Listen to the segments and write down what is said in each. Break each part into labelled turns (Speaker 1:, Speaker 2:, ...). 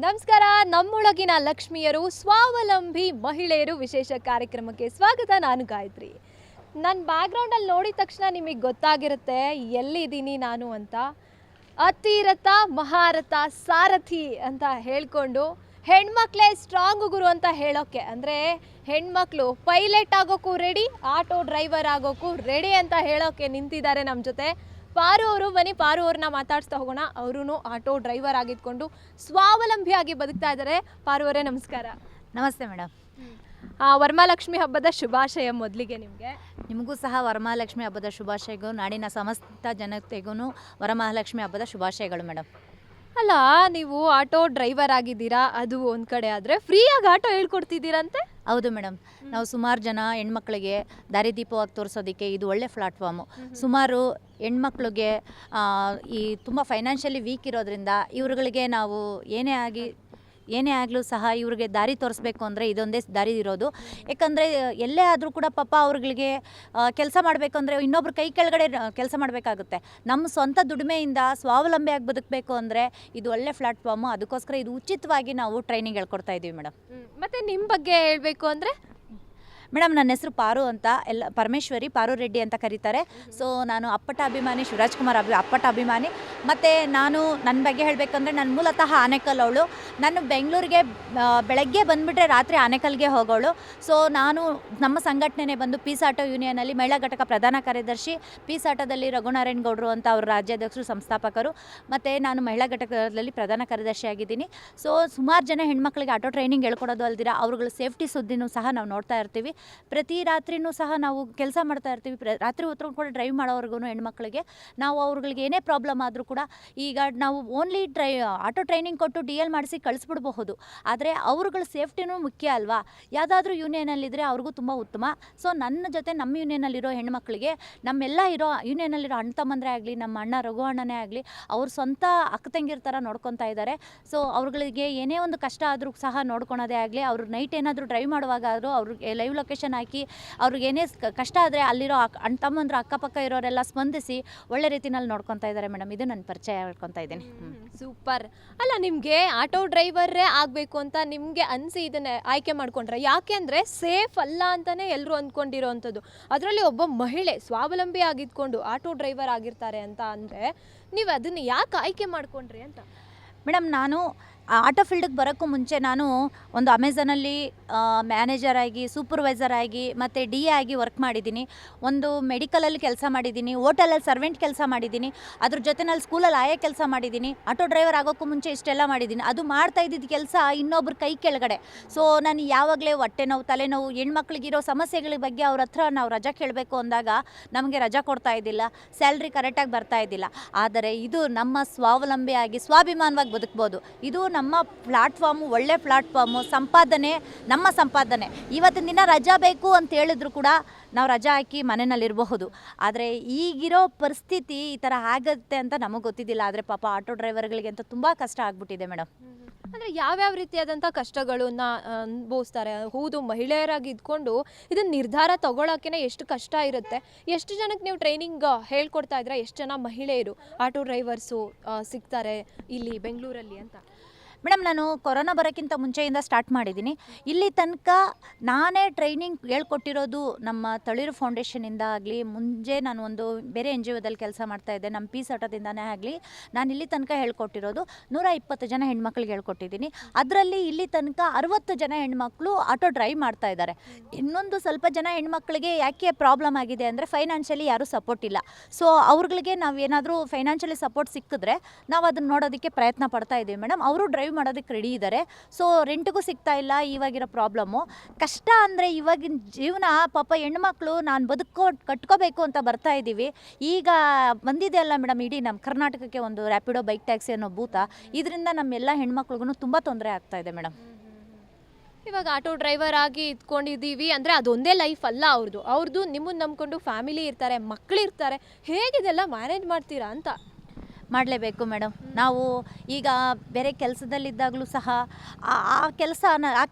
Speaker 1: ನಮಸ್ಕಾರ. ನಮ್ಮೊಳಗಿನ ಲಕ್ಷ್ಮಿಯರು ಸ್ವಾವಲಂಬಿ ಮಹಿಳೆಯರು ವಿಶೇಷ ಕಾರ್ಯಕ್ರಮಕ್ಕೆ ಸ್ವಾಗತ. ನಾನು ಗಾಯತ್ರಿ. ನನ್ನ ಬ್ಯಾಕ್ಗ್ರೌಂಡಲ್ಲಿ ನೋಡಿದ ತಕ್ಷಣ ನಿಮಗೆ ಗೊತ್ತಾಗಿರುತ್ತೆ ಎಲ್ಲಿದ್ದೀನಿ ನಾನು ಅಂತ. ಅತಿರಥ ಮಹಾರಥ ಸಾರಥಿ ಅಂತ ಹೇಳ್ಕೊಂಡು ಹೆಣ್ಮಕ್ಳೇ ಸ್ಟ್ರಾಂಗ್ ಗುರು ಅಂತ ಹೇಳೋಕ್ಕೆ, ಅಂದರೆ ಹೆಣ್ಮಕ್ಳು ಪೈಲಟ್ ಆಗೋಕ್ಕೂ ರೆಡಿ, ಆಟೋ ಡ್ರೈವರ್ ಆಗೋಕ್ಕೂ ರೆಡಿ ಅಂತ ಹೇಳೋಕ್ಕೆ ನಿಂತಿದ್ದಾರೆ ನಮ್ಮ ಜೊತೆ ಪಾರು ಅವರು. ಬನ್ನಿ ಪಾರು ಅವ್ರನ್ನ ಮಾತಾಡ್ಸ್ತಾ ಹೋಗೋಣ. ಅವರು ಆಟೋ ಡ್ರೈವರ್ ಆಗಿದ್ಕೊಂಡು ಸ್ವಾವಲಂಬಿಯಾಗಿ ಬದುಕ್ತಾ ಇದ್ದಾರೆ. ಪಾರು ಅವರೇ ನಮಸ್ಕಾರ.
Speaker 2: ನಮಸ್ತೆ ಮೇಡಮ್.
Speaker 1: ವರಮಹಾಲಕ್ಷ್ಮಿ ಹಬ್ಬದ ಶುಭಾಶಯ ಮೊದಲಿಗೆ ನಿಮಗೆ.
Speaker 2: ನಿಮಗೂ ಸಹ ವರಮಹಾಲಕ್ಷ್ಮಿ ಹಬ್ಬದ ಶುಭಾಶಯಗಳು. ನಾಡಿನ ಸಮಸ್ತ ಜನತೆಗೂ ವರಮಹಾಲಕ್ಷ್ಮಿ ಹಬ್ಬದ ಶುಭಾಶಯಗಳು ಮೇಡಮ್.
Speaker 1: ಅಲ್ಲ, ನೀವು ಆಟೋ ಡ್ರೈವರ್ ಆಗಿದ್ದೀರಾ, ಅದು ಒಂದು ಕಡೆ ಆದರೆ ಫ್ರೀಯಾಗಿ ಆಟೋ ಹೇಳ್ಕೊಡ್ತಿದ್ದೀರಂತೆ.
Speaker 2: ಹೌದು ಮೇಡಮ್, ನಾವು ಸುಮಾರು ಜನ ಹೆಣ್ಮಕ್ಳಿಗೆ ದಾರಿದೀಪವಾಗಿ ತೋರಿಸೋದಕ್ಕೆ ಇದು ಒಳ್ಳೆ ಪ್ಲಾಟ್ಫಾರ್ಮು. ಸುಮಾರು ಹೆಣ್ಮಕ್ಳಿಗೆ ಈ ತುಂಬ ಫೈನಾನ್ಷಿಯಲಿ ವೀಕ್ ಇರೋದ್ರಿಂದ ಇವ್ರುಗಳಿಗೆ ನಾವು ಏನೇ ಆಗಲೂ ಸಹ ಇವ್ರಿಗೆ ದಾರಿ ತೋರಿಸ್ಬೇಕು ಅಂದರೆ ಇದೊಂದೇ ದಾರಿ ಇರೋದು. ಯಾಕಂದರೆ ಎಲ್ಲೇ ಆದರೂ ಕೂಡ ಪಾಪ ಅವ್ರುಗಳಿಗೆ ಕೆಲಸ ಮಾಡಬೇಕು ಅಂದರೆ ಇನ್ನೊಬ್ರು ಕೈ ಕೆಳಗಡೆ ಕೆಲಸ ಮಾಡಬೇಕಾಗುತ್ತೆ. ನಮ್ಮ ಸ್ವಂತ ದುಡಿಮೆಯಿಂದ ಸ್ವಾವಲಂಬಿಯಾಗಿ ಬದುಕಬೇಕು ಅಂದರೆ ಇದು ಒಳ್ಳೆ ಪ್ಲಾಟ್ಫಾರ್ಮು. ಅದಕ್ಕೋಸ್ಕರ ಇದು ಉಚಿತವಾಗಿ ನಾವು ಟ್ರೈನಿಂಗ್ ಹೇಳ್ಕೊಡ್ತಾ ಇದ್ದೀವಿ ಮೇಡಮ್.
Speaker 1: ಮತ್ತು ನಿಮ್ಮ ಬಗ್ಗೆ ಹೇಳಬೇಕು ಅಂದರೆ
Speaker 2: ಮೇಡಮ್, ನನ್ನ ಹೆಸರು ಪಾರು ಅಂತ, ಪರಮೇಶ್ವರಿ ಪಾರು ರೆಡ್ಡಿ ಅಂತ ಕರೀತಾರೆ. ಸೊ ನಾನು ಅಪ್ಪಟ ಅಭಿಮಾನಿ, ಶಿವರಾಜ್ ಕುಮಾರ್ ಅಪ್ಪಟ ಅಭಿಮಾನಿ. ಮತ್ತು ನಾನು ನನ್ನ ಬಗ್ಗೆ ಹೇಳಬೇಕಂದ್ರೆ ನಾನು ಮೂಲತಃ ಆನೇಕಲ್ ಅವಳು. ನಾನು ಬೆಂಗಳೂರಿಗೆ ಬೆಳಗ್ಗೆ ಬಂದುಬಿಟ್ರೆ ರಾತ್ರಿ ಆನೇಕಲ್ಗೆ ಹೋಗೋಳು. ಸೊ ನಾನು ನಮ್ಮ ಸಂಘಟನೆ ಬಂದು ಪೀಸ್ ಆಟೋ ಯೂನಿಯನಲ್ಲಿ ಮಹಿಳಾ ಘಟಕ ಪ್ರಧಾನ ಕಾರ್ಯದರ್ಶಿ. ಪೀಸ್ ಆಟೋದಲ್ಲಿ ರಘುನಾರಾಯಣ್ ಗೌಡರು ಅಂತ ಅವರು ರಾಜ್ಯಾಧ್ಯಕ್ಷರು, ಸಂಸ್ಥಾಪಕರು. ಮತ್ತು ನಾನು ಮಹಿಳಾ ಘಟಕದಲ್ಲಿ ಪ್ರಧಾನ ಕಾರ್ಯದರ್ಶಿ ಆಗಿದ್ದೀನಿ. ಸೊ ಸುಮಾರು ಜನ ಹೆಣ್ಮಕ್ಳಿಗೆ ಆಟೋ ಟ್ರೈನಿಂಗ್ ಹೇಳ್ಕೊಡೋದು ಅಲ್ದಿರ ಅವ್ರುಗಳ ಸೇಫ್ಟಿ ಸುದ್ದಿನೂ ಸಹ ನಾವು ನೋಡ್ತಾ ಇರ್ತೀವಿ. ಪ್ರತಿ ರಾತ್ರಿನೂ ಸಹ ನಾವು ಕೆಲಸ ಮಾಡ್ತಾ ಇರ್ತೀವಿ. ರಾತ್ರಿ ಹೊತ್ತು ಕೂಡ ಡ್ರೈವ್ ಮಾಡೋವ್ರಿಗೂ ಹೆಣ್ಮಕ್ಳಿಗೆ ನಾವು ಅವ್ರುಗಳಿಗೆ ಏನೇ ಪ್ರಾಬ್ಲಮ್ ಆದರೂ ಕೂಡ ಈಗ ನಾವು ಓನ್ಲಿ ಆಟೋ ಟ್ರೈನಿಂಗ್ ಕೊಟ್ಟು DL ಮಾಡಿಸಿ ಕಳಿಸ್ಬಿಡ್ಬಹುದು. ಆದರೆ ಅವ್ರುಗಳ ಸೇಫ್ಟಿನೂ ಮುಖ್ಯ ಅಲ್ವಾ. ಯಾವುದಾದ್ರೂ ಯೂನಿಯನಲ್ಲಿದ್ದರೆ ಅವ್ರಿಗೂ ತುಂಬ ಉತ್ತಮ. ಸೊ ನನ್ನ ಜೊತೆ ನಮ್ಮ ಯೂನಿಯನಲ್ಲಿರೋ ಹೆಣ್ಮಕ್ಳಿಗೆ, ನಮ್ಮೆಲ್ಲ ಇರೋ ಯೂನಿಯನಲ್ಲಿರೋ ಅಣ್ಣ ತಮ್ಮಂದರೆ ಆಗಲಿ, ನಮ್ಮ ಅಣ್ಣ ರಘು ಅಣ್ಣನೇ ಆಗಲಿ, ಅವ್ರ ಸ್ವಂತ ಅಕ್ಕ ತಂಗಿರ ಥರ ನೋಡ್ಕೊತಾ ಇದ್ದಾರೆ. ಸೊ ಅವ್ರುಗಳಿಗೆ ಏನೇ ಒಂದು ಕಷ್ಟ ಆದರೂ ಸಹ ನೋಡ್ಕೊಳೋದೇ ಆಗಲಿ, ಅವ್ರು ನೈಟ್ ಏನಾದರೂ ಡ್ರೈವ್ ಮಾಡುವಾಗ ಆದರೂ ಅವ್ರಿಗೆ ಲೈವ್ ಲೊಕೇಶನ್ ಹಾಕಿ ಅವ್ರಿಗೆ ಏನೇ ಕಷ್ಟ ಆದರೆ ಅಲ್ಲಿರೋ ಅಣ್ಣ ತಮ್ಮಂದ್ರು ಅಕ್ಕಪಕ್ಕ ಇರೋರೆಲ್ಲ ಸ್ಪಂದಿಸಿ ಒಳ್ಳೆ ರೀತಿನಲ್ಲಿ ನೋಡ್ಕೊತಾ ಇದ್ದಾರೆ ಮೇಡಮ್. ಇದು ನನ್ನ ಪರಿಚಯ ಹೇಳ್ಕೊತಾ ಇದ್ದೀನಿ.
Speaker 1: ಸೂಪರ್. ಅಲ್ಲ, ನಿಮಗೆ ಆಟೋ ಡ್ರೈವರೇ ಆಗಬೇಕು ಅಂತ ನಿಮಗೆ ಅನಿಸಿ ಇದನ್ನೇ ಆಯ್ಕೆ ಮಾಡ್ಕೊಂಡ್ರೆ? ಯಾಕೆ ಅಂದರೆ ಸೇಫ್ ಅಲ್ಲ ಅಂತಲೇ ಎಲ್ಲರೂ ಅಂದ್ಕೊಂಡಿರೋ ಅಂಥದ್ದು. ಅದರಲ್ಲಿ ಒಬ್ಬ ಮಹಿಳೆ ಸ್ವಾವಲಂಬಿ ಆಗಿದ್ಕೊಂಡು ಆಟೋ ಡ್ರೈವರ್ ಆಗಿರ್ತಾರೆ ಅಂತ ಅಂದರೆ ನೀವು ಅದನ್ನು ಯಾಕೆ ಆಯ್ಕೆ ಮಾಡ್ಕೊಂಡ್ರಿ ಅಂತ?
Speaker 2: ಮೇಡಮ್, ನಾನು ಆಟೋ ಫೀಲ್ಡಿಗೆ ಬರೋಕ್ಕೂ ಮುಂಚೆ ನಾನು ಒಂದು ಅಮೆಝಾನಲ್ಲಿ ಮ್ಯಾನೇಜರ್ ಆಗಿ, ಸೂಪರ್ವೈಸರ್ ಆಗಿ ಮತ್ತು DA ಆಗಿ ವರ್ಕ್ ಮಾಡಿದ್ದೀನಿ. ಒಂದು ಮೆಡಿಕಲಲ್ಲಿ ಕೆಲಸ ಮಾಡಿದ್ದೀನಿ, ಹೋಟೆಲಲ್ಲಿ ಸರ್ವೆಂಟ್ ಕೆಲಸ ಮಾಡಿದ್ದೀನಿ, ಅದ್ರ ಜೊತೆನಲ್ಲಿ ಸ್ಕೂಲಲ್ಲಿ ಆಯಾ ಕೆಲಸ ಮಾಡಿದ್ದೀನಿ. ಆಟೋ ಡ್ರೈವರ್ ಆಗೋಕ್ಕೂ ಮುಂಚೆ ಇಷ್ಟೆಲ್ಲ ಮಾಡಿದ್ದೀನಿ. ಅದು ಮಾಡ್ತಾ ಇದ್ದಿದ್ದು ಕೆಲಸ ಇನ್ನೊಬ್ರ ಕೈ ಕೆಳಗಡೆ. ಸೊ ನಾನು ಯಾವಾಗಲೇ ಹೊಟ್ಟೆ ನೋವು, ತಲೆನೋವು, ಹೆಣ್ಮಕ್ಳಿಗಿರೋ ಸಮಸ್ಯೆಗಳ ಬಗ್ಗೆ ಅವ್ರ ಹತ್ರ ನಾವು ರಜಾ ಕೇಳಬೇಕು ಅಂದಾಗ ನಮಗೆ ರಜಾ ಕೊಡ್ತಾ ಇದ್ದಿಲ್ಲ, ಸ್ಯಾಲ್ರಿ ಕರೆಕ್ಟಾಗಿ ಬರ್ತಾ ಇದ್ದಿಲ್ಲ. ಆದರೆ ಇದು ನಮ್ಮ ಸ್ವಾವಲಂಬಿಯಾಗಿ ಸ್ವಾಭಿಮಾನವಾಗಿ ಬದುಕ್ಬೋದು. ಇದು ನಮ್ಮ ಪ್ಲಾಟ್ಫಾರ್ಮು, ಒಳ್ಳೆ ಪ್ಲಾಟ್ಫಾರ್ಮು. ಸಂಪಾದನೆ ನಮ್ಮ ಸಂಪಾದನೆ. ಇವತ್ತಿನ ದಿನ ರಜಾ ಬೇಕು ಅಂತ ಹೇಳಿದ್ರು ಕೂಡ ನಾವು ರಜಾ ಹಾಕಿ ಮನೆಯಲ್ಲಿರಬಹುದು. ಆದರೆ ಈಗಿರೋ ಪರಿಸ್ಥಿತಿ ಈ ಥರ ಆಗುತ್ತೆ ಅಂತ ನಮಗೆ ಗೊತ್ತಿದ್ದಿಲ್ಲ. ಆದರೆ ಪಾಪ ಆಟೋ ಡ್ರೈವರ್ಗಳಿಗೆ ಅಂತ ತುಂಬ ಕಷ್ಟ ಆಗ್ಬಿಟ್ಟಿದೆ ಮೇಡಮ್.
Speaker 1: ಅಂದರೆ ಯಾವ್ಯಾವ ರೀತಿಯಾದಂಥ ಕಷ್ಟಗಳನ್ನ ಅನುಭವಿಸ್ತಾರೆ? ಹೌದು, ಮಹಿಳೆಯರಾಗಿ ಇದ್ಕೊಂಡು ಇದನ್ನು ನಿರ್ಧಾರ ತಗೊಳ್ಳೋಕೆ ಎಷ್ಟು ಕಷ್ಟ ಇರುತ್ತೆ. ಎಷ್ಟು ಜನಕ್ಕೆ ನೀವು ಟ್ರೈನಿಂಗ್ ಹೇಳ್ಕೊಡ್ತಾ ಇದ್ರೆ? ಎಷ್ಟು ಜನ ಮಹಿಳೆಯರು ಆಟೋ ಡ್ರೈವರ್ಸು ಸಿಗ್ತಾರೆ ಇಲ್ಲಿ ಬೆಂಗಳೂರಲ್ಲಿ ಅಂತ?
Speaker 2: ಮೇಡಮ್, ನಾನು ಕೊರೋನಾ ಬರೋಕ್ಕಿಂತ ಮುಂಚೆಯಿಂದ ಸ್ಟಾರ್ಟ್ ಮಾಡಿದ್ದೀನಿ. ಇಲ್ಲಿ ತನಕ ನಾನೇ ಟ್ರೈನಿಂಗ್ ಹೇಳ್ಕೊಟ್ಟಿರೋದು ನಮ್ಮ ತಳಿರು ಫೌಂಡೇಶನಿಂದ ಆಗಲಿ, ಮುಂಚೆ ನಾನು ಒಂದು ಬೇರೆ NGOದಲ್ಲಿ ಕೆಲಸ ಮಾಡ್ತಾಯಿದ್ದೆ, ನಮ್ಮ ಪೀಸ್ ಆಟೋದಿಂದನೇ ಆಗಲಿ, ನಾನು ಇಲ್ಲಿ ತನಕ ಹೇಳ್ಕೊಟ್ಟಿರೋದು 120 ಜನ ಹೆಣ್ಮಕ್ಳಿಗೆ ಹೇಳ್ಕೊಟ್ಟಿದ್ದೀನಿ. ಅದರಲ್ಲಿ ಇಲ್ಲಿ ತನಕ 60 ಜನ ಹೆಣ್ಮಕ್ಳು ಆಟೋ ಡ್ರೈವ್ ಮಾಡ್ತಾ ಇದ್ದಾರೆ. ಇನ್ನೊಂದು ಸ್ವಲ್ಪ ಜನ ಹೆಣ್ಮಕ್ಳಿಗೆ ಯಾಕೆ ಪ್ರಾಬ್ಲಮ್ ಆಗಿದೆ ಅಂದರೆ ಫೈನಾನ್ಷಿಯಲಿ ಯಾರೂ ಸಪೋರ್ಟ್ ಇಲ್ಲ. ಸೊ ಅವ್ರುಗಳಿಗೆ ನಾವು ಏನಾದರೂ ಫೈನಾನ್ಷಿಯಲಿ ಸಪೋರ್ಟ್ ಸಿಕ್ಕಿದ್ರೆ ನಾವು ಅದನ್ನು ನೋಡೋದಕ್ಕೆ ಪ್ರಯತ್ನ ಪಡ್ತಾ ಇದ್ದೀವಿ ಮೇಡಮ್. ಅವರು ಡ್ರೈವ್ ಮಾಡೋದಕ್ಕೆ ರೆಡಿ ಇದ್ದಾರೆ. ಸೊ ರೆಂಟಿಗೂ ಸಿಗ್ತಾ ಇಲ್ಲ. ಇವಾಗಿರೋ ಪ್ರಾಬ್ಲಮ್ಮು ಕಷ್ಟ ಅಂದರೆ ಇವಾಗಿನ ಜೀವನ ಪಾಪ ಹೆಣ್ಮಕ್ಳು ನಾನು ಕಟ್ಕೋಬೇಕು ಅಂತ ಬರ್ತಾ ಇದ್ದೀವಿ. ಈಗ ಬಂದಿದೆ ಅಲ್ಲ ಮೇಡಮ್, ಇಡೀ ನಮ್ಮ ಕರ್ನಾಟಕಕ್ಕೆ ಒಂದು ರ್ಯಾಪಿಡೋ ಬೈಕ್ ಟ್ಯಾಕ್ಸಿ ಅನ್ನೋ ಭೂತ. ಇದರಿಂದ ನಮ್ಮೆಲ್ಲ ಹೆಣ್ಮಕ್ಳಿಗೂ ತುಂಬ ತೊಂದರೆ ಆಗ್ತಾ ಇದೆ ಮೇಡಮ್.
Speaker 1: ಇವಾಗ ಆಟೋ ಡ್ರೈವರ್ ಆಗಿ ಇದ್ಕೊಂಡಿದ್ದೀವಿ ಅಂದರೆ ಅದೊಂದೇ ಲೈಫ್ ಅಲ್ಲ ಅವ್ರದ್ದು ನಿಮ್ಮನ್ನು ನಂಬ್ಕೊಂಡು ಫ್ಯಾಮಿಲಿ ಇರ್ತಾರೆ, ಮಕ್ಕಳಿರ್ತಾರೆ. ಹೇಗಿದೆಲ್ಲ ಮ್ಯಾನೇಜ್ ಮಾಡ್ತೀರಾ ಅಂತ?
Speaker 2: ಮಾಡಲೇಬೇಕು ಮೇಡಮ್. ನಾವು ಈಗ ಬೇರೆ ಕೆಲಸದಲ್ಲಿದ್ದಾಗಲೂ ಸಹ ಆ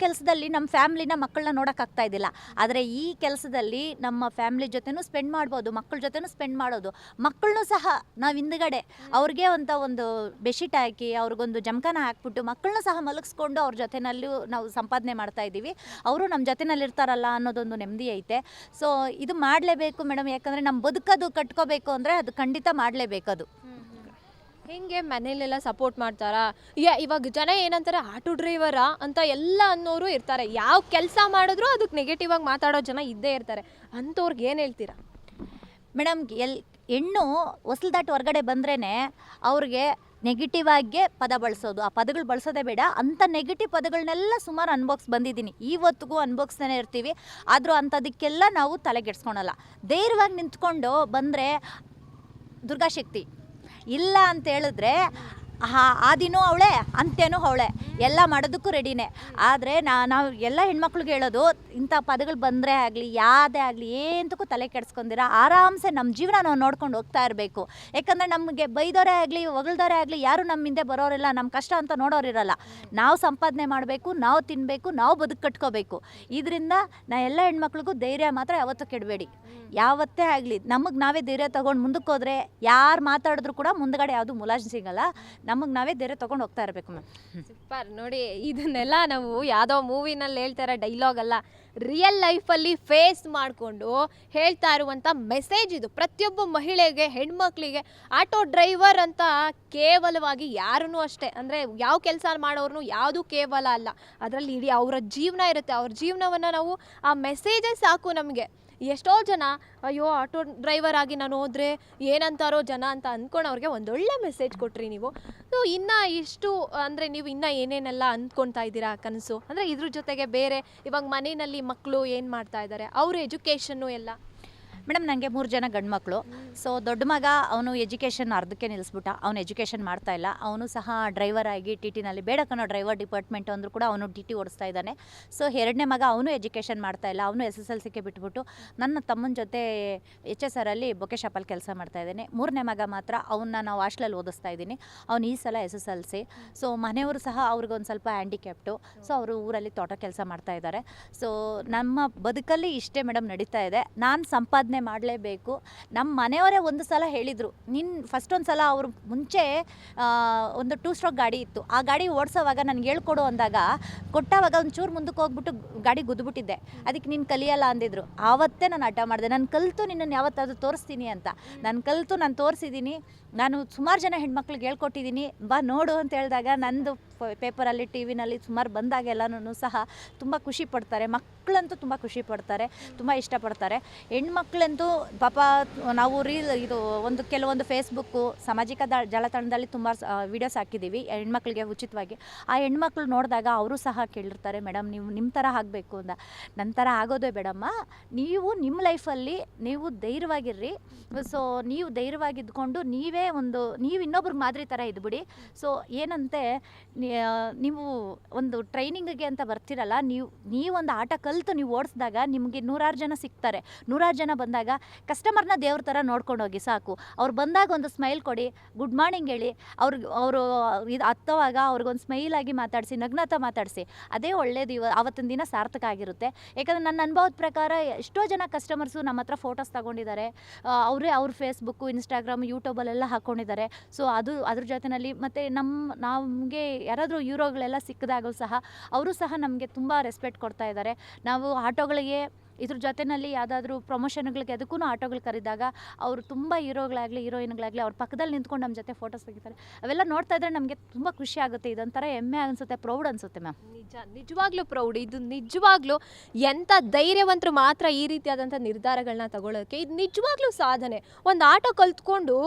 Speaker 2: ಕೆಲಸದಲ್ಲಿ ನಮ್ಮ ಫ್ಯಾಮ್ಲಿನ ಮಕ್ಕಳನ್ನ ನೋಡೋಕ್ಕಾಗ್ತಾ ಇದ್ದಿಲ್ಲ. ಆದರೆ ಈ ಕೆಲಸದಲ್ಲಿ ನಮ್ಮ ಫ್ಯಾಮ್ಲಿ ಜೊತೆನೂ ಸ್ಪೆಂಡ್ ಮಾಡ್ಬೋದು, ಮಕ್ಕಳ ಜೊತೆನೂ ಸ್ಪೆಂಡ್ ಮಾಡೋದು. ಮಕ್ಕಳನ್ನೂ ಸಹ ನಾವು ಹಿಂದ್ಗಡೆ ಅವ್ರಿಗೆ ಅಂತ ಒಂದು ಬೆಡ್ಶೀಟ್ ಹಾಕಿ ಅವ್ರಿಗೊಂದು ಜಮಖಾನ ಹಾಕ್ಬಿಟ್ಟು ಮಕ್ಕಳನ್ನೂ ಸಹ ಮಲಗಿಸ್ಕೊಂಡು ಅವ್ರ ಜೊತೆನಲ್ಲೂ ನಾವು ಸಂಪಾದನೆ ಮಾಡ್ತಾ ಇದ್ದೀವಿ. ಅವರು ನಮ್ಮ ಜೊತೆನಲ್ಲಿ ಇರ್ತಾರಲ್ಲ ಅನ್ನೋದೊಂದು ನೆಮ್ಮದಿ ಐತೆ. ಸೊ ಇದು ಮಾಡಲೇಬೇಕು ಮೇಡಮ್. ಯಾಕಂದರೆ ನಮ್ಮ ಬದುಕದು ಕಟ್ಕೋಬೇಕು ಅಂದರೆ ಅದು ಖಂಡಿತ ಮಾಡಲೇಬೇಕದು.
Speaker 1: ಹೆಂಗೆ ಮನೇಲೆಲ್ಲ ಸಪೋರ್ಟ್ ಮಾಡ್ತಾರಾ? ಇವಾಗ ಜನ ಏನಂತಾರೆ, ಆಟೋ ಡ್ರೈವರಾ ಅಂತ ಎಲ್ಲ ಅನ್ನೋರು ಇರ್ತಾರೆ. ಯಾವ ಕೆಲಸ ಮಾಡಿದ್ರು ಅದಕ್ಕೆ ನೆಗೆಟಿವ್ ಆಗಿ ಮಾತಾಡೋ ಜನ ಇದ್ದೇ ಇರ್ತಾರೆ. ಅಂಥವ್ರಿಗೆ ಏನು ಹೇಳ್ತೀರಾ?
Speaker 2: ಮೇಡಮ್, ಹೆಣ್ಣು ಹೊಸಲು ದಾಟಿ ಹೊರಗಡೆ ಬಂದ್ರೇ ಅವ್ರಿಗೆ ನೆಗೆಟಿವ್ ಆಗೇ ಪದ ಬಳಸೋದು. ಆ ಪದಗಳು ಬಳಸೋದೇ ಬೇಡ. ಅಂಥ ನೆಗೆಟಿವ್ ಪದಗಳನ್ನೆಲ್ಲ ಸುಮಾರು ಅನ್ಭೋಗ್ಸ್ ಬಂದಿದ್ದೀನಿ, ಇವತ್ತಿಗೂ ಅನ್ಭೋಗ್ಸ್ತಾನೆ ಇರ್ತೀವಿ. ಆದರೂ ಅಂಥದಕ್ಕೆಲ್ಲ ನಾವು ತಲೆಗೆಡ್ಸ್ಕೊಳಲ್ಲ. ಧೈರ್ಯವಾಗಿ ನಿಂತ್ಕೊಂಡು ಬಂದರೆ ದುರ್ಗಾಶಕ್ತಿ, ಇಲ್ಲ ಅಂತ ಹೇಳಿದ್ರೆ ಆದಿನೂ ಅವಳೆ ಅಂತ್ಯನೂ ಅವಳೆ, ಎಲ್ಲ ಮಾಡೋದಕ್ಕೂ ರೆಡಿನೇ. ಆದರೆ ನಾವು ಎಲ್ಲ ಹೆಣ್ಮಕ್ಳಿಗೆ ಹೇಳೋದು, ಇಂಥ ಪದಗಳು ಬಂದರೆ ಆಗಲಿ ಯಾವುದೇ ಆಗಲಿ ಏನಂತಕ್ಕೂ ತಲೆ ಕೆಡಿಸ್ಕೊಂಡಿರ ಆರಾಮ್ಸೆ ನಮ್ಮ ಜೀವನ ನಾವು ನೋಡ್ಕೊಂಡು ಹೋಗ್ತಾ ಇರಬೇಕು. ಯಾಕಂದರೆ ನಮಗೆ ಬೈದವರೇ ಆಗಲಿ ಹೊಗಳ್ದವರೇ ಆಗಲಿ ಯಾರೂ ನಮ್ಮ ಹಿಂದೆ ಬರೋರಿಲ್ಲ, ನಮ್ಮ ಕಷ್ಟ ಅಂತ ನೋಡೋರಿರಲ್ಲ. ನಾವು ಸಂಪಾದನೆ ಮಾಡಬೇಕು, ನಾವು ತಿನ್ನಬೇಕು, ನಾವು ಬದುಕು ಕಟ್ಕೋಬೇಕು. ಇದರಿಂದ ಎಲ್ಲ ಹೆಣ್ಮಕ್ಳಿಗೂ ಧೈರ್ಯ ಮಾತ್ರ ಯಾವತ್ತೂ ಕೆಡಬೇಡಿ. ಯಾವತ್ತೇ ಆಗಲಿ ನಮಗೆ ನಾವೇ ಧೈರ್ಯ ತೊಗೊಂಡು ಮುಂದಕ್ಕೆ ಹೋದರೆ ಯಾರು ಮಾತಾಡಿದ್ರು ಕೂಡ ಮುಂದ್ಗಡೆ ಯಾವುದು ಮುಲಾಜ್ ಸಿಗಲ್ಲ. ನಮಗೆ ನಾವೇ ಧೈರ್ಯ ತೊಗೊಂಡು ಹೋಗ್ತಾ ಇರಬೇಕು ಮ್ಯಾಮ್.
Speaker 1: ಸೂಪರ್. ನೋಡಿ, ಇದನ್ನೆಲ್ಲ ನಾವು ಯಾವುದೋ ಮೂವಿನಲ್ಲಿ ಹೇಳ್ತಾರೆ ಡೈಲಾಗ್ ಅಲ್ಲ, ರಿಯಲ್ ಲೈಫಲ್ಲಿ ಫೇಸ್ ಮಾಡಿಕೊಂಡು ಹೇಳ್ತಾ ಇರುವಂಥ ಮೆಸೇಜ್ ಇದು. ಪ್ರತಿಯೊಬ್ಬ ಮಹಿಳೆಗೆ, ಹೆಣ್ಮಕ್ಳಿಗೆ ಆಟೋ ಡ್ರೈವರ್ ಅಂತ ಕೇವಲವಾಗಿ ಯಾರೂ ಅಷ್ಟೇ, ಅಂದರೆ ಯಾವ ಕೆಲಸ ಮಾಡೋರು ಯಾವುದೂ ಕೇವಲ ಅಲ್ಲ. ಅದರಲ್ಲಿ ಇಡೀ ಅವರ ಜೀವನ ಇರುತ್ತೆ. ಅವ್ರ ಜೀವನವನ್ನು ನಾವು ಆ ಮೆಸೇಜೇ ಸಾಕು ನಮಗೆ. ಎಷ್ಟೋ ಜನ ಅಯ್ಯೋ ಆಟೋ ಡ್ರೈವರ್ ಆಗಿ ನಾನು ಹೋದರೆ ಏನಂತಾರೋ ಜನ ಅಂತ ಅಂದ್ಕೊಂಡವ್ರಿಗೆ ಒಂದೊಳ್ಳೆ ಮೆಸೇಜ್ ಕೊಟ್ರಿ ನೀವು. ಸೊ ಇನ್ನು ಇಷ್ಟು ಅಂದರೆ ನೀವು ಇನ್ನೂ ಏನೇನೆಲ್ಲ ಅಂದ್ಕೊಳ್ತಾ ಇದ್ದೀರಾ ಕನಸು? ಅಂದರೆ ಇದ್ರ ಜೊತೆಗೆ ಬೇರೆ ಇವಾಗ ಮನೆಯಲ್ಲಿ ಮಕ್ಕಳು ಏನು ಮಾಡ್ತಾ ಇದ್ದಾರೆ, ಅವ್ರ ಎಜುಕೇಷನ್ನು ಎಲ್ಲ?
Speaker 2: ಮೇಡಮ್, ನನಗೆ 3 ಜನ ಗಂಡು ಮಕ್ಕಳು. ಸೊ ದೊಡ್ಡ ಮಗ ಅವನು ಎಜುಕೇಷನ್ ಅರ್ಧಕ್ಕೆ ನಿಲ್ಲಿಸ್ಬಿಟ್ಟ, ಅವನು ಎಜುಕೇಷನ್ ಮಾಡ್ತಾ ಇಲ್ಲ. ಅವನು ಸಹ ಡ್ರೈವರ್ ಆಗಿ ಟಿನಲ್ಲಿ ಬೇಡಕ್ಕನೋ ಡ್ರೈವರ್ ಡಿಪಾರ್ಟ್ಮೆಂಟ್ ಅಂದರೂ ಕೂಡ ಅವನು ಟಿ ಓಡಿಸ್ತಾ ಇದ್ದಾನೆ. ಸೊ ಎರಡನೇ ಮಗ ಅವನು ಎಜುಕೇಷನ್ ಮಾಡ್ತಾ ಇಲ್ಲ, ಅವನು SSLCಗೆ ಬಿಟ್ಬಿಟ್ಟು ನನ್ನ ತಮ್ಮನ ಜೊತೆ HSRಲ್ಲಿ ಬೊಕೆ ಶಾಪಲ್ಲಿ ಕೆಲಸ ಮಾಡ್ತಾ ಇದ್ದಾನೆ. ಮೂರನೇ ಮಗ ಮಾತ್ರ ಅವನ್ನ ನಾವು ಹಾಸ್ಟೆಲಲ್ಲಿ ಓದಿಸ್ತಾ ಇದ್ದೀನಿ. ಅವ್ನು ಈ ಸಲ SSLC. ಸೊ ಮನೆಯವರು ಸಹ ಅವ್ರಿಗೊಂದು ಸ್ವಲ್ಪ ಹ್ಯಾಂಡಿಕ್ಯಾಪ್ಟು. ಸೊ ಅವರು ಊರಲ್ಲಿ ತೋಟ ಕೆಲಸ ಮಾಡ್ತಾ ಇದ್ದಾರೆ. ಸೊ ನಮ್ಮ ಬದುಕಲ್ಲಿ ಇಷ್ಟೇ ಮೇಡಮ್ ನಡೀತಾ ಇದೆ. ನಾನು ಸಂಪಾದನೆ ಮಾಡಲೇಬೇಕು. ನಮ್ಮ ಮನೆಯವರೇ ಒಂದು ಸಲ ಹೇಳಿದರು, ಫಸ್ಟ್ ಒಂದು ಸಲ ಅವರು ಮುಂಚೆ ಒಂದು 2 ಸ್ಟ್ರೋಕ್ ಗಾಡಿ ಇತ್ತು. ಆ ಗಾಡಿ ಓಡಿಸೋವಾಗ ನನಗೆ ಹೇಳ್ಕೊಡು ಅಂದಾಗ ಕೊಟ್ಟಾವಾಗ ಒಂಚೂರು ಮುಂದಕ್ಕೆ ಹೋಗ್ಬಿಟ್ಟು ಗಾಡಿ ಗುದ್ದುಬಿಟ್ಟಿದ್ದೆ. ಅದಕ್ಕೆ ನೀನು ಕಲಿಯಲ್ಲ ಅಂದಿದ್ರು. ಆವತ್ತೇ ನಾನು ಹಠ ಮಾಡಿದೆ, ನಾನು ಕಲಿತು ನಿನ್ನನ್ನು ಯಾವತ್ತಾದರೂ ತೋರಿಸ್ತೀನಿ ಅಂತ. ನಾನು ತೋರಿಸಿದ್ದೀನಿ. ನಾನು ಸುಮಾರು ಜನ ಹೆಣ್ಮಕ್ಳಿಗೆ ಹೇಳ್ಕೊಟ್ಟಿದ್ದೀನಿ, ಬಾ ನೋಡು ಅಂತ ಹೇಳಿದಾಗ ನಂದು ಪೇಪರಲ್ಲಿ ಟಿವಿನಲ್ಲಿ ಸುಮಾರು ಬಂದಾಗೆಲ್ಲನೂ ಸಹ ತುಂಬ ಖುಷಿ ಪಡ್ತಾರೆ. ಮಕ್ಕಳಂತೂ ತುಂಬ ಖುಷಿ ಪಡ್ತಾರೆ, ತುಂಬ ಇಷ್ಟಪಡ್ತಾರೆ. ಹೆಣ್ಮಕ್ಳಂತೂ ಪಾಪ ನಾವು ಕೆಲವೊಂದು ಫೇಸ್ಬುಕ್ಕು ಸಾಮಾಜಿಕ ಜಾಲತಾಣದಲ್ಲಿ ತುಂಬ ವೀಡಿಯೋಸ್ ಹಾಕಿದ್ದೀವಿ ಹೆಣ್ಮಕ್ಳಿಗೆ ಉಚಿತವಾಗಿ. ಆ ಹೆಣ್ಮಕ್ಳು ನೋಡಿದಾಗ ಅವರು ಸಹ ಕೇಳಿರ್ತಾರೆ, ಮೇಡಮ್ ನೀವು ನಿಮ್ಮ ಥರ ಆಗಬೇಕು ಅಂತ. ನನ್ನ ಥರ ಆಗೋದೇ ಬೇಡಮ್ಮ, ನೀವು ನಿಮ್ಮ ಲೈಫಲ್ಲಿ ನೀವು ಧೈರ್ಯವಾಗಿರ್ರಿ. ಸೊ ನೀವು ಧೈರ್ಯವಾಗಿದ್ದುಕೊಂಡು ನೀವು ಇನ್ನೊಬ್ರಿಗೆ ಮಾದರಿ ಥರ ಇದ್ಬಿಡಿ. ಸೊ ಏನಂತೆ, ನೀವು ಒಂದು ಟ್ರೈನಿಂಗಿಗೆ ಅಂತ ಬರ್ತಿರಲ್ಲ, ನೀವೊಂದು ಆಟ ಕಲಿತು ನೀವು ಓಡಿಸಿದಾಗ ನಿಮಗೆ 100 ಜನ ಸಿಗ್ತಾರೆ. 100 ಜನ ಬಂದಾಗ ಕಸ್ಟಮರ್ನ ದೇವ್ರ ಥರ ನೋಡ್ಕೊಂಡು ಹೋಗಿ ಸಾಕು. ಅವ್ರು ಬಂದಾಗ ಒಂದು ಸ್ಮೈಲ್ ಕೊಡಿ, ಗುಡ್ ಮಾರ್ನಿಂಗ್ ಹೇಳಿ, ಅವರು ಇದು ಹತ್ತುವಾಗ ಅವ್ರಿಗೊಂದು ಸ್ಮೈಲ್ ಆಗಿ ಮಾತಾಡಿಸಿ, ನಗ್ನತ ಮಾತಾಡಿಸಿ. ಅದೇ ಒಳ್ಳೇದು. ಆವತ್ತಿನ ದಿನ ಸಾರ್ಥಕ ಆಗಿರುತ್ತೆ. ಯಾಕಂದರೆ ನನ್ನ ಅನುಭವದ ಪ್ರಕಾರ ಎಷ್ಟೋ ಜನ ಕಸ್ಟಮರ್ಸು ನಮ್ಮ ಹತ್ರ ಫೋಟೋಸ್ ತಗೊಂಡಿದ್ದಾರೆ. ಅವ್ರ ಫೇಸ್ಬುಕ್ಕು, ಇನ್ಸ್ಟಾಗ್ರಾಮ್, ಯೂಟ್ಯೂಬಲ್ಲೆಲ್ಲ ಹಾಕ್ಕೊಂಡಿದ್ದಾರೆ. ಸೊ ಅದ್ರ ಜೊತೆಯಲ್ಲಿ ಮತ್ತು ನಮಗೆ ಯಾರಾದರೂ ಹೀರೋಗಳೆಲ್ಲ ಸಿಕ್ಕಿದಾಗೂ ಸಹ ಅವರು ಸಹ ನಮಗೆ ತುಂಬ ರೆಸ್ಪೆಕ್ಟ್ ಕೊಡ್ತಾ ಇದ್ದಾರೆ. ನಾವು ಆಟೋಗಳಿಗೆ ಇದ್ರ ಜೊತೆಯಲ್ಲಿ ಯಾವುದಾದ್ರೂ ಪ್ರಮೋಷನ್ಗಳಿಗೆ ಅದಕ್ಕೂ ಆಟೋಗಳು ಕರೆದಾಗ ಅವರು ತುಂಬ ಹೀರೋಗಳಾಗಲಿ ಹೀರೋಯಿನ್ಗಳಾಗಲಿ ಅವ್ರ ಪಕ್ಕದಲ್ಲಿ ನಿಂತ್ಕೊಂಡು ನಮ್ಮ ಜೊತೆ ಫೋಟೋಸ್ ತೆಗಿತಾರೆ. ಅವೆಲ್ಲ ನೋಡ್ತಾ ಇದ್ದರೆ ನಮಗೆ ತುಂಬ ಖುಷಿ ಆಗುತ್ತೆ. ಇದೊಂಥರ ಹೆಮ್ಮೆ ಅನಿಸುತ್ತೆ, ಪ್ರೌಡ್ ಅನಿಸುತ್ತೆ ಮ್ಯಾಮ್.
Speaker 1: ನಿಜವಾಗ್ಲೂ ಪ್ರೌಡ್. ಇದು ನಿಜವಾಗ್ಲೂ ಎಂಥ ಧೈರ್ಯವಂತರು ಮಾತ್ರ ಈ ರೀತಿಯಾದಂಥ ನಿರ್ಧಾರಗಳನ್ನ ತಗೊಳ್ಳೋಕ್ಕೆ. ಇದು ನಿಜವಾಗ್ಲೂ ಸಾಧನೆ. ಒಂದು ಆಟೋ ಕಲ್ತ್ಕೊಂಡು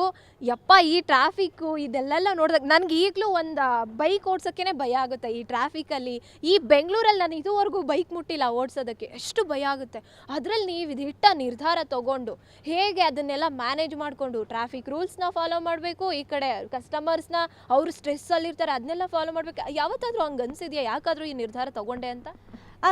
Speaker 1: ಈ ಟ್ರಾಫಿಕ್ಕು ಇದೆಲ್ಲ ನೋಡಿದಾಗ ನನಗೆ ಈಗಲೂ ಒಂದು ಬೈಕ್ ಓಡ್ಸೋಕ್ಕೇ ಭಯ ಆಗುತ್ತೆ. ಈ ಟ್ರಾಫಿಕಲ್ಲಿ, ಈ ಬೆಂಗಳೂರಲ್ಲಿ ನಾನು ಇದುವರೆಗೂ ಬೈಕ್ ಮುಟ್ಟಿಲ್ಲ ಓಡಿಸೋದಕ್ಕೆ, ಎಷ್ಟು ಭಯ ಆಗುತ್ತೆ. ಅದರಲ್ಲಿ ನೀವು ಇದಿಟ್ಟ ನಿರ್ಧಾರ ತಗೊಂಡು ಹೇಗೆ ಅದನ್ನೆಲ್ಲ ಮ್ಯಾನೇಜ್ ಮಾಡಿಕೊಂಡು ಟ್ರಾಫಿಕ್ ರೂಲ್ಸ್ನ ಫಾಲೋ ಮಾಡಬೇಕು, ಈ ಕಡೆ ಕಸ್ಟಮರ್ಸ್ನ ಅವರು ಸ್ಟ್ರೆಸ್ಸಲ್ಲಿರ್ತಾರೆ ಅದನ್ನೆಲ್ಲ ಫಾಲೋ ಮಾಡಬೇಕು. ಯಾವತ್ತಾದರೂ ಹಂಗೆ ಅನಿಸಿದೆಯಾ, ಯಾಕಾದರೂ ಈ ನಿರ್ಧಾರ ತಗೊಂಡೆ ಅಂತ?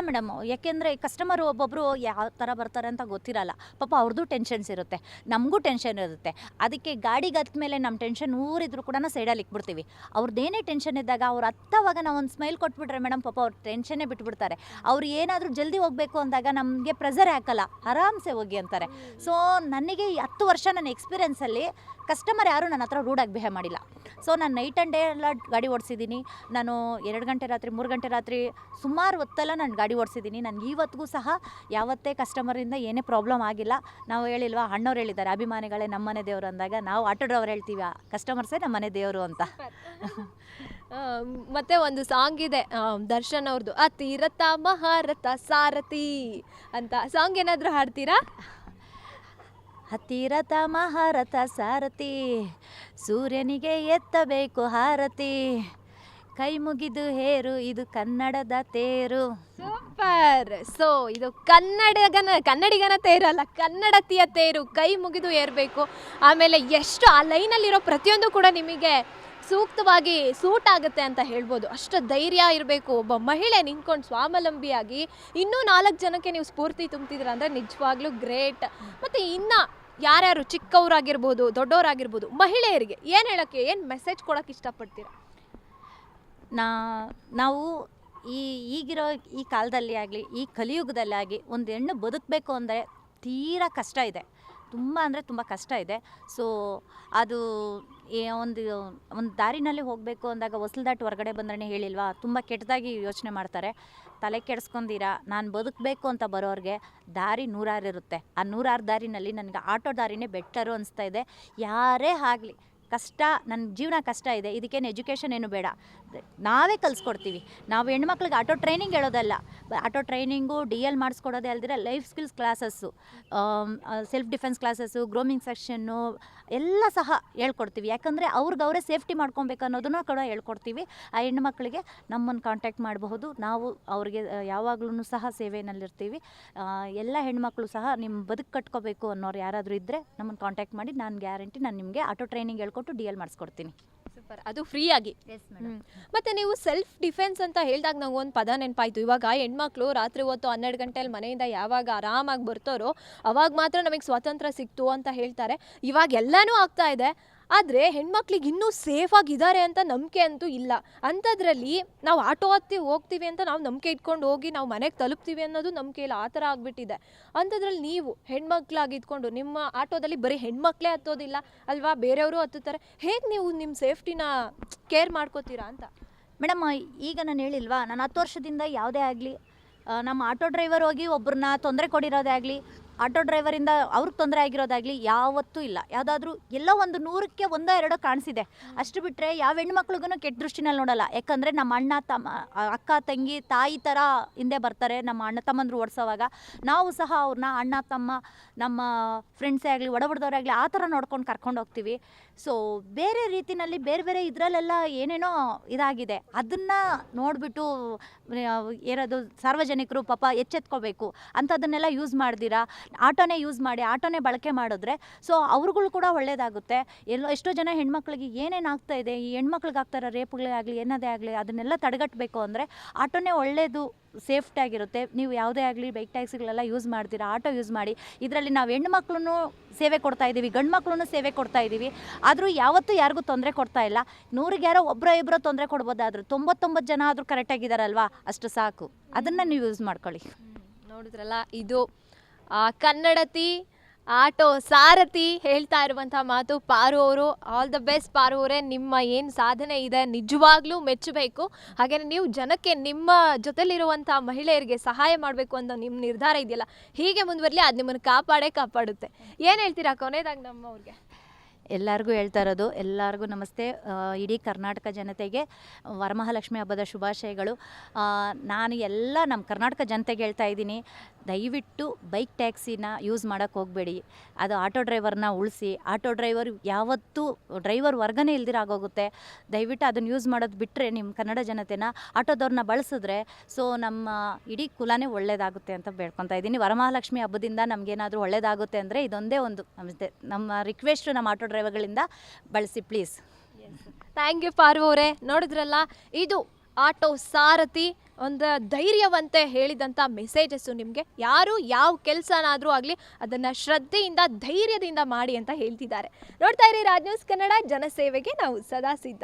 Speaker 2: ಮೇಡಮ್, ಯಾಕೆಂದರೆ ಕಸ್ಟಮರ್ ಒಬ್ಬೊಬ್ಬರು ಯಾವ ಥರ ಬರ್ತಾರೆ ಅಂತ ಗೊತ್ತಿರಲ್ಲ. ಪಾಪ ಅವ್ರದ್ದು ಟೆನ್ಷನ್ಸ್ ಇರುತ್ತೆ, ನಮಗೂ ಟೆನ್ಷನ್ ಇರುತ್ತೆ. ಅದಕ್ಕೆ ಗಾಡಿಗೆ ಹತ್ತ ಮೇಲೆ ನಮ್ಮ ಟೆನ್ಷನ್ ಊರಿದ್ರು ಕೂಡ ಸೈಡಲ್ಲಿ ಇಕ್ಬಿಡ್ತೀವಿ. ಅವ್ರದ್ದೇನೇ ಟೆನ್ಷನ್ ಇದ್ದಾಗ ಅವ್ರು ಹತ್ತವಾಗ ನಾವು ಒಂದು ಸ್ಮೈಲ್ ಕೊಟ್ಬಿಟ್ರೆ ಮೇಡಮ್, ಪಾಪ ಅವ್ರು ಟೆನ್ಷನ್ನೇ ಬಿಟ್ಬಿಡ್ತಾರೆ. ಅವ್ರು ಏನಾದರೂ ಜಲ್ದಿ ಹೋಗಬೇಕು ಅಂದಾಗ ನಮಗೆ ಪ್ರೆಸರೇ ಹಾಕಲ್ಲ, ಆರಾಮ್ಸೆ ಹೋಗಿ ಅಂತಾರೆ. ಸೊ ನನಗೆ 10 ವರ್ಷ ನನ್ನ ಎಕ್ಸ್ಪೀರಿಯೆನ್ಸಲ್ಲಿ ಕಸ್ಟಮರ್ ಯಾರೂ ನನ್ನ ಹತ್ರ ರೂಡಾಗಿ ಬಿಹೇವ್ ಮಾಡಿಲ್ಲ. ಸೊ ನಾನು ನೈಟ್ ಆ್ಯಂಡ್ ಡೇ ಎಲ್ಲ ಗಾಡಿ ಓಡಿಸಿದ್ದೀನಿ. ನಾನು 2 ಗಂಟೆ ರಾತ್ರಿ 3 ಗಂಟೆ ರಾತ್ರಿ ಸುಮಾರು ಹೊತ್ತೆಲ್ಲ ನಾನು ಗಾಡಿ ಓಡಿಸಿದ್ದೀನಿ. ನನಗೆ ಇವತ್ತಿಗೂ ಸಹ ಯಾವತ್ತೇ ಕಸ್ಟಮರಿಂದ ಏನೇ ಪ್ರಾಬ್ಲಮ್ ಆಗಿಲ್ಲ. ನಾವು ಹೇಳಿಲ್ವಾ, ಅಣ್ಣವ್ರು ಹೇಳಿದ್ದಾರೆ, ಅಭಿಮಾನಿಗಳೇ ನಮ್ಮನೆ ದೇವರು ಅಂದಾಗ ನಾವು ಆಟೋ ಡ್ರೈವರ್ ಹೇಳ್ತೀವಿ, ಕಸ್ಟಮರ್ಸೇ ನಮ್ಮನೆ ದೇವರು ಅಂತ.
Speaker 1: ಮತ್ತೆ ಒಂದು ಸಾಂಗ್ ಇದೆ ದರ್ಶನ್ ಅವ್ರದ್ದು, ಅತಿರಥ ಮಹಾರಥ ಸಾರಥಿ ಅಂತ. ಸಾಂಗ್ ಏನಾದರೂ ಹಾಡ್ತೀರಾ?
Speaker 2: ಹತ್ತಿರಥ ಮಹಾರಥ ಸಾರಥಿ, ಸೂರ್ಯನಿಗೆ ಎತ್ತಬೇಕು ಹಾರತಿ, ಕೈ ಮುಗಿದು ಹೇರು, ಇದು ಕನ್ನಡದ ತೇರು.
Speaker 1: ಸೂಪರ್. ಸೊ ಇದು ಕನ್ನಡಿಗನ ತೇರು ಅಲ್ಲ, ಕನ್ನಡತಿಯ ತೇರು, ಕೈ ಮುಗಿದು ಏರಬೇಕು. ಆಮೇಲೆ ಎಷ್ಟು ಆ ಲೈನಲ್ಲಿರೋ ಪ್ರತಿಯೊಂದು ಕೂಡ ನಿಮಗೆ ಸೂಕ್ತವಾಗಿ ಸೂಟ್ ಆಗುತ್ತೆ ಅಂತ ಹೇಳ್ಬೋದು. ಅಷ್ಟು ಧೈರ್ಯ ಇರಬೇಕು. ಒಬ್ಬ ಮಹಿಳೆ ನಿಂತ್ಕೊಂಡು ಸ್ವಾವಲಂಬಿಯಾಗಿ ಇನ್ನೂ 4 ಜನಕ್ಕೆ ನೀವು ಸ್ಫೂರ್ತಿ ತುಂಬ್ತಿದ್ದೀರ ಅಂದರೆ ನಿಜವಾಗ್ಲೂ ಗ್ರೇಟ್. ಮತ್ತು ಇನ್ನು ಯಾರ್ಯಾರು ಚಿಕ್ಕವರಾಗಿರ್ಬೋದು, ದೊಡ್ಡವರಾಗಿರ್ಬೋದು, ಮಹಿಳೆಯರಿಗೆ ಏನು ಹೇಳೋಕ್ಕೆ, ಏನು ಮೆಸೇಜ್ ಕೊಡೋಕ್ಕೆ ಇಷ್ಟಪಡ್ತೀರಾ?
Speaker 2: ನಾವು ಈಗಿರೋ ಈ ಕಾಲದಲ್ಲಿ ಆಗಲಿ, ಈ ಕಲಿಯುಗದಲ್ಲಾಗಿ ಒಂದು ಹೆಣ್ಣು ಬದುಕಬೇಕು ಅಂದರೆ ತೀರಾ ಕಷ್ಟ ಇದೆ, ತುಂಬ ಅಂದರೆ ತುಂಬ ಕಷ್ಟ ಇದೆ. ಸೊ ಅದು ಒಂದು ದಾರಿನಲ್ಲಿ ಹೋಗಬೇಕು ಅಂದಾಗ ಹೊಸಲ್ದಾಟ್ ಹೊರಗಡೆ ಬಂದ್ರೆ ಹೇಳಿಲ್ವಾ, ತುಂಬ ಕೆಟ್ಟದಾಗಿ ಯೋಚನೆ ಮಾಡ್ತಾರೆ. ತಲೆ ಕೆಡಿಸ್ಕೊಂಡಿರ ನಾನು ಬದುಕಬೇಕು ಅಂತ ಬರೋರಿಗೆ ದಾರಿ 100 ಇರುತ್ತೆ. ಆ 100 ದಾರಿನಲ್ಲಿ ನನಗೆ ಆಟೋ ದಾರಿನೇ ಬೆಟ್ಟರು ಅನಿಸ್ತಾ ಇದೆ. ಯಾರೇ ಆಗಲಿ, ಕಷ್ಟ, ನನ್ನ ಜೀವನ ಕಷ್ಟ ಇದೆ, ಇದಕ್ಕೇನು ಎಜುಕೇಷನ್ ಏನು ಬೇಡ, ನಾವೇ ಕಲಿಸ್ಕೊಡ್ತೀವಿ. ನಾವು ಹೆಣ್ಮಕ್ಳಿಗೆ ಆಟೋ ಟ್ರೈನಿಂಗ್ ಹೇಳೋದಲ್ಲ, ಆಟೋ ಟ್ರೈನಿಂಗು DL ಮಾಡಿಸ್ಕೊಡೋದೇ ಅಲ್ದಿರ life skills classes, self defence classes, grooming section ಎಲ್ಲ ಸಹ ಹೇಳ್ಕೊಡ್ತೀವಿ. ಯಾಕಂದರೆ ಅವ್ರಿಗೆ ಸೇಫ್ಟಿ ಮಾಡ್ಕೊಬೇಕು ಅನ್ನೋದನ್ನು ಕೂಡ ಹೇಳ್ಕೊಡ್ತೀವಿ. ಆ ಹೆಣ್ಮಕ್ಳಿಗೆ ನಮ್ಮನ್ನು ಕಾಂಟ್ಯಾಕ್ಟ್ ಮಾಡಬಹುದು. ನಾವು ಅವ್ರಿಗೆ ಯಾವಾಗಲೂ ಸಹ ಸೇವೆಯಲ್ಲಿರ್ತೀವಿ. ಎಲ್ಲ ಹೆಣ್ಮಕ್ಳು ಸಹ ನಿಮ್ಮ ಬದುಕು ಕಟ್ಕೋಬೇಕು ಅನ್ನೋರು ಯಾರಾದರೂ ಇದ್ದರೆ ನಮ್ಮನ್ನು ಕಾಂಟ್ಯಾಕ್ಟ್ ಮಾಡಿ, ನಾನು ಗ್ಯಾರಂಟಿ ನಾನು ನಿಮಗೆ ಆಟೋ ಟ್ರೈನಿಂಗ್ ಹೇಳ್ಕೊಟ್ಟು DL ಮಾಡಿಸ್ಕೊಡ್ತೀನಿ.
Speaker 1: ಸೂಪರ್, ಅದು ಫ್ರೀಯಾಗಿ. ಮತ್ತು ನೀವು ಸೆಲ್ಫ್ ಡಿಫೆನ್ಸ್ ಅಂತ ಹೇಳಿದಾಗ ನಂಗೆ ಒಂದು ಪದ ನೆನಪಾಯಿತು. ಇವಾಗ ಹೆಣ್ಮಕ್ಳು ರಾತ್ರಿ ಹೊತ್ತು 12 ಗಂಟೆಯಲ್ಲಿ ಮನೆಯಿಂದ ಯಾವಾಗ ಆರಾಮಾಗಿ ಬರ್ತಾರೋ ಅವಾಗ ಮಾತ್ರ ನಮಗೆ ಸ್ವಾತಂತ್ರ್ಯ ಸಿಕ್ತು ಅಂತ ಹೇಳ್ತಾರೆ. ಇವಾಗ ಎಲ್ಲನೂ ಆಗ್ತಾ ಇದೆ, ಆದರೆ ಹೆಣ್ಮಕ್ಳಿಗೆ ಇನ್ನೂ ಸೇಫಾಗಿದ್ದಾರೆ ಅಂತ ನಂಬಿಕೆ ಅಂತೂ ಇಲ್ಲ. ಅಂಥದ್ರಲ್ಲಿ ನಾವು ಆಟೋ ಹತ್ತಿ ಹೋಗ್ತೀವಿ ಅಂತ ನಾವು ನಂಬಿಕೆ ಇಟ್ಕೊಂಡು ಹೋಗಿ ನಾವು ಮನೆಗೆ ತಲುಪ್ತೀವಿ ಅನ್ನೋದು ನಂಬಿಕೆ ಇಲ್ಲ, ಆ ಥರ ಆಗಿಬಿಟ್ಟಿದೆ. ಅಂಥದ್ರಲ್ಲಿ ನೀವು ಹೆಣ್ಮಕ್ಳಾಗಿ ಇದ್ಕೊಂಡು ನಿಮ್ಮ ಆಟೋದಲ್ಲಿ ಬರೀ ಹೆಣ್ಮಕ್ಳೇ ಹತ್ತೋದಿಲ್ಲ ಅಲ್ವಾ, ಬೇರೆಯವರು ಹತ್ತುತ್ತಾರೆ. ಹೇಗೆ ನೀವು ನಿಮ್ಮ ಸೇಫ್ಟಿನ ಕೇರ್ ಮಾಡ್ಕೋತೀರಾ ಅಂತ?
Speaker 2: ಮೇಡಮ್, ಈಗ ನಾನು ಹೇಳಿಲ್ವಾ, ನಾನು 10 ವರ್ಷದಿಂದ ಯಾವುದೇ ಆಗಲಿ, ನಮ್ಮ ಆಟೋ ಡ್ರೈವರ್ ಹೋಗಿ ಒಬ್ಬರನ್ನ ತೊಂದರೆ ಕೊಡಿರೋದೇ ಆಗಲಿ, ಆಟೋ ಡ್ರೈವರಿಂದ ಅವ್ರಿಗೆ ತೊಂದರೆ ಆಗಿರೋದಾಗಲಿ ಯಾವತ್ತೂ ಇಲ್ಲ. ಯಾವುದಾದ್ರೂ ಎಲ್ಲೋ ಒಂದು 100ಕ್ಕೆ 1-2 ಕಾಣಿಸಿದೆ, ಅಷ್ಟು ಬಿಟ್ಟರೆ ಯಾವ ಹೆಣ್ಮಕ್ಳಿಗೂ ಕೆಟ್ಟ ದೃಷ್ಟಿನಲ್ಲಿ ನೋಡಲ್ಲ. ಯಾಕಂದರೆ ನಮ್ಮ ಅಣ್ಣ ತಮ್ಮ, ಅಕ್ಕ ತಂಗಿ, ತಾಯಿ ಥರ ಹಿಂದೆ ಬರ್ತಾರೆ ನಮ್ಮ ಅಣ್ಣ ತಮ್ಮಂದ್ರು ಓಡಿಸೋವಾಗ. ನಾವು ಸಹ ಅವ್ರನ್ನ ಅಣ್ಣ ತಮ್ಮ, ನಮ್ಮ ಫ್ರೆಂಡ್ಸೇ ಆಗಲಿ, ಒಡಬಡ್ದವರಾಗಲಿ ಆ ಥರ ನೋಡ್ಕೊಂಡು ಕರ್ಕೊಂಡು ಹೋಗ್ತೀವಿ. ಸೊ ಬೇರೆ ರೀತಿಯಲ್ಲಿ ಬೇರೆ ಇದರಲ್ಲೆಲ್ಲ ಏನೇನೋ ಇದಾಗಿದೆ, ಅದನ್ನು ನೋಡಿಬಿಟ್ಟು ಏನಾದ್ರು ಸಾರ್ವಜನಿಕರು ಪಾಪ ಎಚ್ಚೆತ್ಕೋಬೇಕು. ಅಂಥದ್ದನ್ನೆಲ್ಲ ಯೂಸ್ ಮಾಡ್ದಿರಾ ಆಟೋನೇ ಯೂಸ್ ಮಾಡಿ, ಆಟೋನೇ ಬಳಕೆ ಮಾಡಿದ್ರೆ ಸೊ ಅವ್ರುಗಳು ಕೂಡ ಒಳ್ಳೇದಾಗುತ್ತೆ. ಎಷ್ಟೋ ಜನ ಹೆಣ್ಮಕ್ಳಿಗೆ ಏನೇನು ಆಗ್ತಾ ಇದೆ, ಈ ಹೆಣ್ಮಕ್ಳಿಗೆ ಆಗ್ತಾರ ರೇಪ್ಗಳೇ ಆಗಲಿ ಏನದೇ ಆಗಲಿ, ಅದನ್ನೆಲ್ಲ ತಡೆಗಟ್ಟಬೇಕು ಅಂದರೆ ಆಟೋನೇ ಒಳ್ಳೆಯದು, ಸೇಫ್ಟಿ ಆಗಿರುತ್ತೆ. ನೀವು ಯಾವುದೇ ಆಗಲಿ ಬೈಕ್ ಟ್ಯಾಕ್ಸಿಗಳೆಲ್ಲ ಯೂಸ್ ಮಾಡ್ತೀರಾ, ಆಟೋ ಯೂಸ್ ಮಾಡಿ. ಇದರಲ್ಲಿ ನಾವು ಹೆಣ್ಮಕ್ಳು ಸೇವೆ ಕೊಡ್ತಾ ಇದ್ದೀವಿ, ಗಂಡು ಮಕ್ಳು ಸೇವೆ ಕೊಡ್ತಾ ಇದ್ದೀವಿ. ಆದರೂ ಯಾವತ್ತೂ ಯಾರಿಗೂ ತೊಂದರೆ ಕೊಡ್ತಾ ಇಲ್ಲ. 100ಗೆ ಯಾರೋ ಒಬ್ಬರೋ ತೊಂದರೆ ಕೊಡ್ಬೋದಾದ್ರು 99 ಜನ ಆದರೂ ಕರೆಕ್ಟಾಗಿದ್ದಾರಲ್ವಾ, ಅಷ್ಟು ಸಾಕು. ಅದನ್ನು ನೀವು ಯೂಸ್ ಮಾಡ್ಕೊಳ್ಳಿ.
Speaker 1: ನೋಡಿದ್ರಲ್ಲ, ಇದು ಕನ್ನಡತಿ ಆಟೋ ಸಾರಥಿ ಹೇಳ್ತಾ ಇರುವಂಥ ಮಾತು. ಪಾರು ಅವರು, ಆಲ್ ದ ಬೆಸ್ಟ್ ಪಾರು ಅವರೇ. ನಿಮ್ಮ ಏನು ಸಾಧನೆ ಇದೆ ನಿಜವಾಗ್ಲೂ ಮೆಚ್ಚಬೇಕು. ಹಾಗೆಯೇ ನೀವು ಜನಕ್ಕೆ, ನಿಮ್ಮ ಜೊತೆಲಿರುವಂಥ ಮಹಿಳೆಯರಿಗೆ ಸಹಾಯ ಮಾಡಬೇಕು ಅಂತ ನಿಮ್ಮ ನಿರ್ಧಾರ ಇದೆಯಲ್ಲ, ಹೀಗೆ ಮುಂದುವರಲಿ, ಅದು ನಿಮ್ಮನ್ನು ಕಾಪಾಡುತ್ತೆ. ಏನು ಹೇಳ್ತೀರಾ ಕೊನೆಯದಾಗಿ ನಮ್ಮವ್ರಿಗೆ?
Speaker 2: ಎಲ್ಲರಿಗೂ ಹೇಳ್ತಾ ಇರೋದು, ಎಲ್ಲರಿಗೂ ನಮಸ್ತೆ. ಇಡೀ ಕರ್ನಾಟಕ ಜನತೆಗೆ ವರಮಹಾಲಕ್ಷ್ಮಿ ಹಬ್ಬದ ಶುಭಾಶಯಗಳು. ನಾನು ಎಲ್ಲ ನಮ್ಮ ಕರ್ನಾಟಕ ಜನತೆಗೆ ಹೇಳ್ತಾ ಇದ್ದೀನಿ, ದಯವಿಟ್ಟು ಬೈಕ್ ಟ್ಯಾಕ್ಸಿನ ಯೂಸ್ ಮಾಡೋಕ್ಕೆ ಹೋಗಬೇಡಿ. ಅದು ಆಟೋ ಡ್ರೈವರ್ನ ಉಳಿಸಿ. ಆಟೋ ಡ್ರೈವರ್ ಯಾವತ್ತೂ ಡ್ರೈವರ್ ವರ್ಗನೇ ಇಲ್ದಿರ ಆಗೋಗುತ್ತೆ. ದಯವಿಟ್ಟು ಅದನ್ನು ಯೂಸ್ ಮಾಡೋದು ಬಿಟ್ಟರೆ ನಿಮ್ಮ ಕನ್ನಡ ಜನತೆನ ಆಟೋದವ್ರನ್ನ ಬಳಸಿದ್ರೆ ಸೊ ನಮ್ಮ ಇಡೀ ಕುಲನೇ ಒಳ್ಳೆಯದಾಗುತ್ತೆ ಅಂತ ಬೇಡ್ಕೊತಾ ಇದ್ದೀನಿ. ವರಮಹಾಲಕ್ಷ್ಮಿ ಹಬ್ಬದಿಂದ ನಮಗೇನಾದರೂ ಒಳ್ಳೆಯದಾಗುತ್ತೆ ಅಂದರೆ ಇದೊಂದೇ ಒಂದು ನಮ್ಮ ರಿಕ್ವೆಸ್ಟ್, ನಮ್ಮ ಆಟೋ ಡ್ರೈವರ್ಗಳಿಂದ ಬಳಸಿ ಪ್ಲೀಸ್.
Speaker 1: ಥ್ಯಾಂಕ್ ಯು ಪಾರು ಅವರೇ. ನೋಡಿದ್ರಲ್ಲ, ಇದು ಆಟೋ ಸಾರಥಿ ಒಂದು ಧೈರ್ಯವಂತೆ ಹೇಳಿದಂಥ ಮೆಸೇಜಸ್ಸು ನಿಮಗೆ. ಯಾರು ಯಾವ ಕೆಲಸನಾದರೂ ಆಗಲಿ ಅದನ್ನು ಶ್ರದ್ಧೆಯಿಂದ ಧೈರ್ಯದಿಂದ ಮಾಡಿ ಅಂತ ಹೇಳ್ತಿದ್ದಾರೆ. ನೋಡ್ತಾ ಇರಿ ರಾಜ್ ನ್ಯೂಸ್ ಕನ್ನಡ, ಜನಸೇವೆಗೆ ನಾವು ಸದಾ ಸಿದ್ಧ.